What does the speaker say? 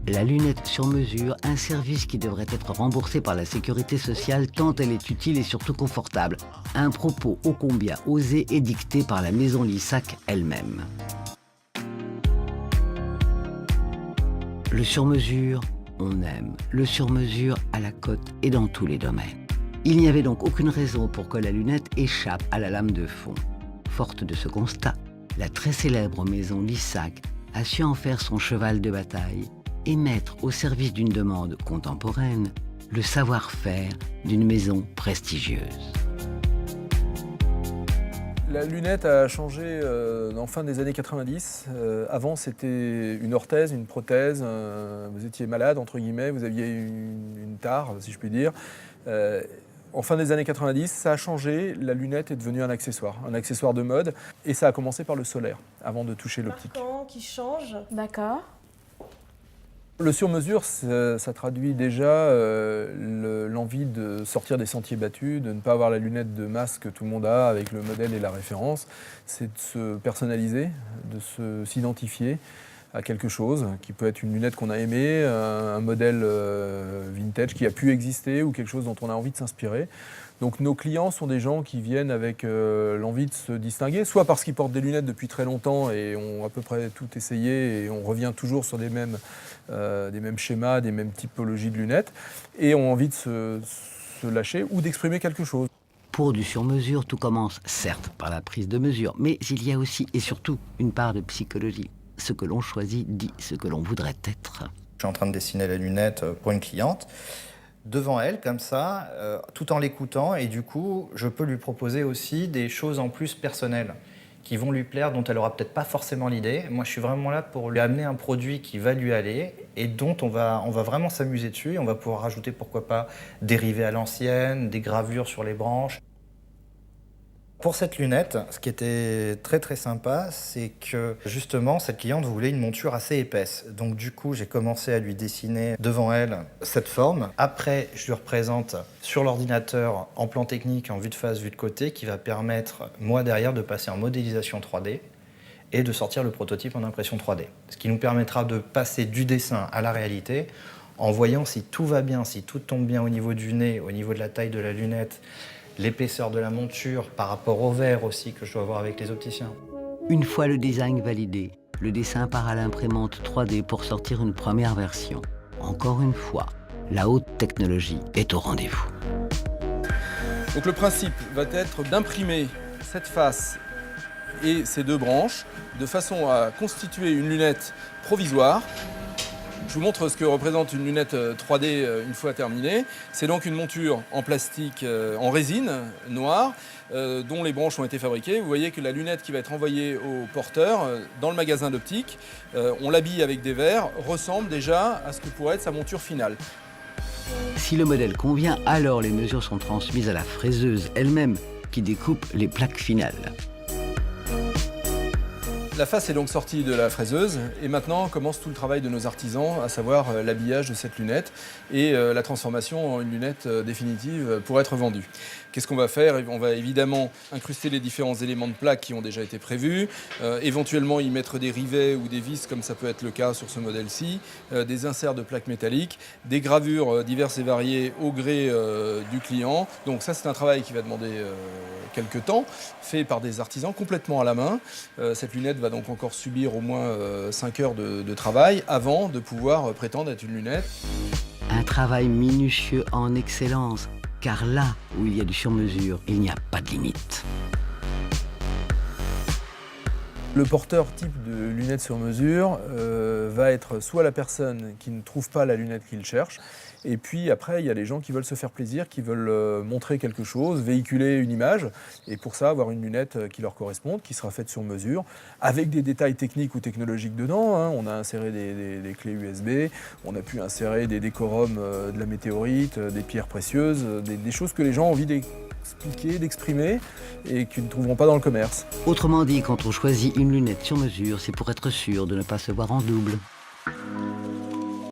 La lunette sur mesure, un service qui devrait être remboursé par la sécurité sociale tant elle est utile et surtout confortable. Un propos ô combien osé et dicté par la maison Lissac elle-même. Le sur-mesure, on aime. Le sur-mesure à la cote et dans tous les domaines. Il n'y avait donc aucune raison pour que la lunette échappe à la lame de fond. Forte de ce constat, la très célèbre maison Lissac a su en faire son cheval de bataille et mettre au service d'une demande contemporaine le savoir-faire d'une maison prestigieuse. La lunette a changé en fin des années 90. Avant, c'était une orthèse, une prothèse. Vous étiez malade, entre guillemets, vous aviez une tare, si je puis dire. En fin des années 90, ça a changé. La lunette est devenue un accessoire de mode. Et ça a commencé par le solaire, avant de toucher l'optique. Marquant qui change. D'accord. Le sur-mesure, ça traduit déjà l'envie de sortir des sentiers battus, de ne pas avoir la lunette de masse que tout le monde a avec le modèle et la référence. C'est de se personnaliser, de s'identifier à quelque chose, qui peut être une lunette qu'on a aimée, un modèle vintage qui a pu exister ou quelque chose dont on a envie de s'inspirer. Donc nos clients sont des gens qui viennent avec l'envie de se distinguer, soit parce qu'ils portent des lunettes depuis très longtemps et ont à peu près tout essayé et on revient toujours sur des mêmes schémas, des mêmes typologies de lunettes et ont envie de se lâcher ou d'exprimer quelque chose. Pour du sur-mesure, tout commence certes par la prise de mesure, mais il y a aussi et surtout une part de psychologie. Ce que l'on choisit dit ce que l'on voudrait être. Je suis en train de dessiner la lunette pour une cliente. Devant elle, comme ça, tout en l'écoutant, et du coup, je peux lui proposer aussi des choses en plus personnelles qui vont lui plaire, dont elle n'aura peut-être pas forcément l'idée. Moi, je suis vraiment là pour lui amener un produit qui va lui aller et dont on va vraiment s'amuser dessus. Et on va pouvoir rajouter, pourquoi pas, des rivets à l'ancienne, des gravures sur les branches. Pour cette lunette, ce qui était très très sympa, c'est que justement cette cliente voulait une monture assez épaisse. Donc du coup, j'ai commencé à lui dessiner devant elle cette forme. Après, je lui représente sur l'ordinateur en plan technique, en vue de face, vue de côté, qui va permettre, moi derrière, de passer en modélisation 3D et de sortir le prototype en impression 3D. Ce qui nous permettra de passer du dessin à la réalité en voyant si tout va bien, si tout tombe bien au niveau du nez, au niveau de la taille de la lunette, l'épaisseur de la monture par rapport au verre aussi que je dois avoir avec les opticiens. Une fois le design validé, le dessin part à l'imprimante 3D pour sortir une première version. Encore une fois, la haute technologie est au rendez-vous. Donc le principe va être d'imprimer cette face et ces deux branches de façon à constituer une lunette provisoire. Je vous montre ce que représente une lunette 3D une fois terminée. C'est donc une monture en plastique, en résine noire, dont les branches ont été fabriquées. Vous voyez que la lunette qui va être envoyée au porteur dans le magasin d'optique, on l'habille avec des verres, ressemble déjà à ce que pourrait être sa monture finale. Si le modèle convient, alors les mesures sont transmises à la fraiseuse elle-même qui découpe les plaques finales. La face est donc sortie de la fraiseuse et maintenant commence tout le travail de nos artisans, à savoir l'habillage de cette lunette et la transformation en une lunette définitive pour être vendue. Qu'est-ce qu'on va faire? On va évidemment incruster les différents éléments de plaque qui ont déjà été prévus, éventuellement y mettre des rivets ou des vis comme ça peut être le cas sur ce modèle-ci, des inserts de plaques métalliques, des gravures diverses et variées au gré du client. Donc ça c'est un travail qui va demander quelques temps, fait par des artisans complètement à la main. Cette lunette va donc encore subir au moins 5 heures de travail avant de pouvoir prétendre être une lunette. Un travail minutieux en excellence, car là où il y a du sur-mesure, il n'y a pas de limite. Le porteur type de lunettes sur mesure va être soit la personne qui ne trouve pas la lunette qu'il cherche, et puis après il y a les gens qui veulent se faire plaisir, qui veulent montrer quelque chose, véhiculer une image, et pour ça avoir une lunette qui leur corresponde, qui sera faite sur mesure, avec des détails techniques ou technologiques dedans. On a inséré des clés USB, on a pu insérer des décorums de la météorite, des pierres précieuses, des choses que les gens ont envie d'expliquer, d'exprimer, et qu'ils ne trouveront pas dans le commerce. Autrement dit, quand on choisit une lunette sur mesure, c'est pour être sûr de ne pas se voir en double.